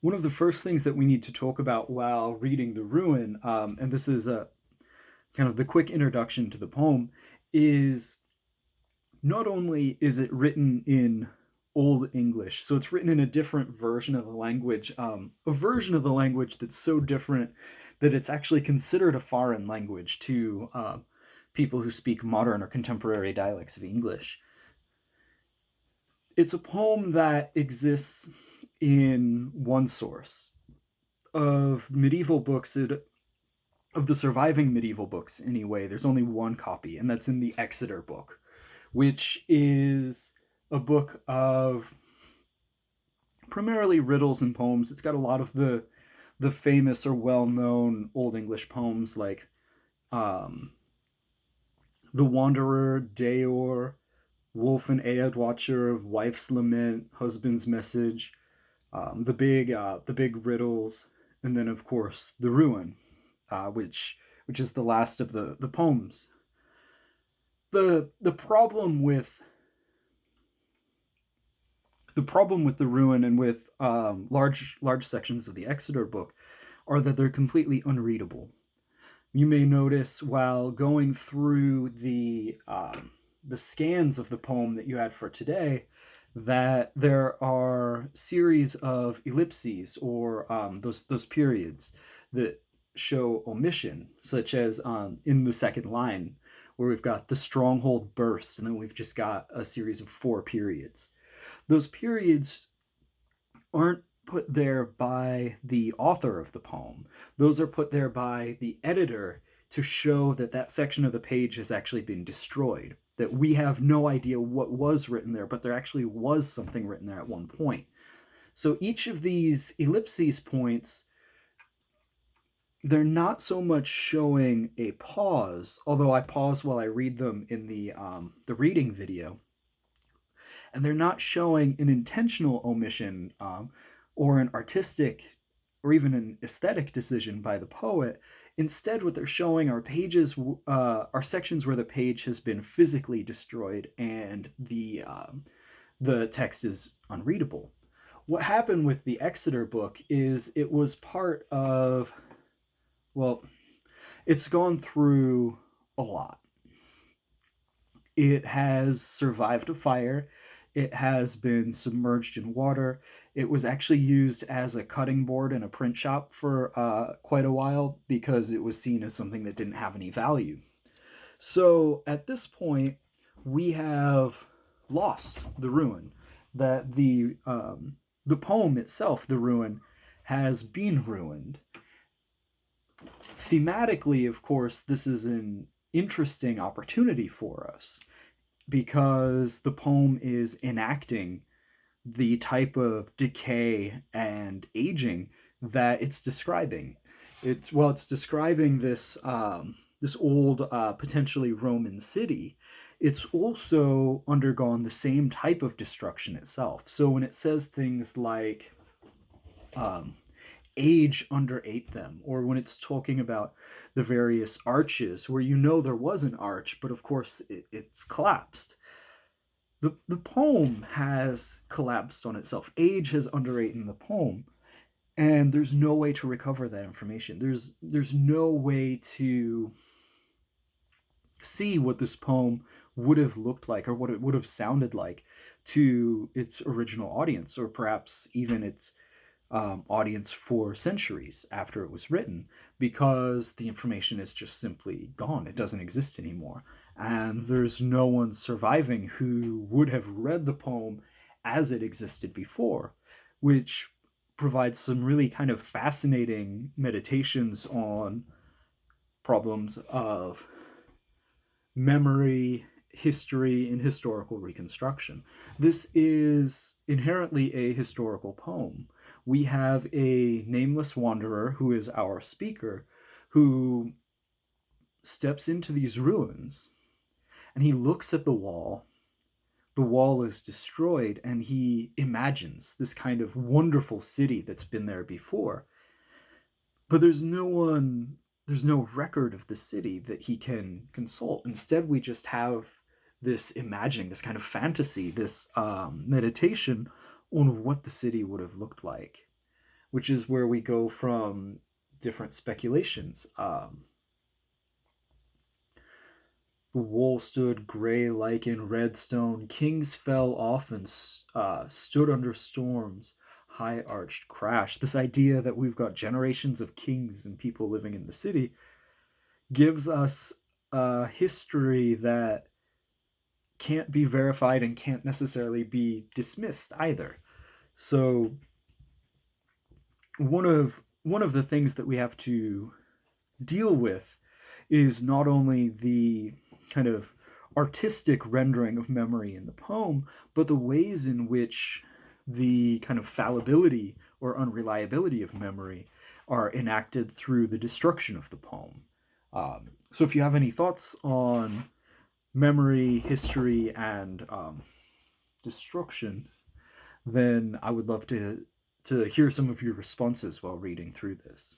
One of the first things that we need to talk about while reading the Ruin, and this is a kind of the quick introduction to the poem, is not only is it written in Old English, so it's written in a different version of the language, a version of the language that's so different that it's actually considered a foreign language to people who speak modern or contemporary dialects of English. It's a poem that exists in one source of medieval books. Of the surviving medieval books, anyway, there's only one copy, and that's in the Exeter book, which is a book of primarily riddles and poems. It's got a lot of the famous or well-known Old English poems like um, "The Wanderer," "Deor," "Wolf and Aed Watcher," "Wife's Lament," "Husband's Message," the big riddles, and then of course the Ruin, which is the last of the poems. The problem with the Ruin and with large sections of the Exeter book are that they're completely unreadable. You may notice while going through the scans of the poem that you had for today that there are series of ellipses or those periods that show omission, such as in the second line where we've got the stronghold burst, and then we've just got a series of four periods. Those periods aren't put there by the author of the poem. Those are put there by the editor to show that that section of the page has actually been destroyed, that we have no idea what was written there, but there actually was something written there at one point. So each of these ellipses points, they're not so much showing a pause, although I pause while I read them in the reading video, and they're not showing an intentional omission or an artistic or even an aesthetic decision by the poet. Instead, what they're showing are pages, are sections where the page has been physically destroyed and the text is unreadable. What happened with the Exeter book is it was part of, well, it's gone through a lot. It has survived a fire. It has been submerged in water. It was actually used as a cutting board in a print shop for quite a while because it was seen as something that didn't have any value. So at this point, we have lost the Ruin. That the poem itself, the Ruin, has been ruined. Thematically, of course, this is an interesting opportunity for us because the poem is enacting the type of decay and aging that it's describing. It's describing this old, potentially Roman city. It's also undergone the same type of destruction itself. So when it says things like um, age underate them, or when it's talking about the various arches where you know there was an arch, but of course it's collapsed. The poem has collapsed on itself. Age has underwritten the poem, and there's no way to recover that information. There's no way to see what this poem would have looked like or what it would have sounded like to its original audience, or perhaps even its audience for centuries after it was written, because the information is just simply gone. It doesn't exist anymore. And there's no one surviving who would have read the poem as it existed before, which provides some really kind of fascinating meditations on problems of memory, history, and historical reconstruction. This is inherently a historical poem. We have a nameless wanderer who is our speaker who steps into these ruins and he looks at the wall. The wall is destroyed, and he imagines this kind of wonderful city that's been there before. But there's no record of the city that he can consult. Instead, we just have this imagining, this kind of fantasy, this meditation on what the city would have looked like. which is where we go from different speculations. The wall stood gray like in red stone. Kings fell often, stood under storms. High arched crash. This idea that we've got generations of kings and people living in the city gives us a history that can't be verified and can't necessarily be dismissed either. So one of the things that we have to deal with is not only the kind of artistic rendering of memory in the poem, but the ways in which the kind of fallibility or unreliability of memory are enacted through the destruction of the poem. So, if you have any thoughts on memory, history, and destruction, then I would love to hear some of your responses while reading through this.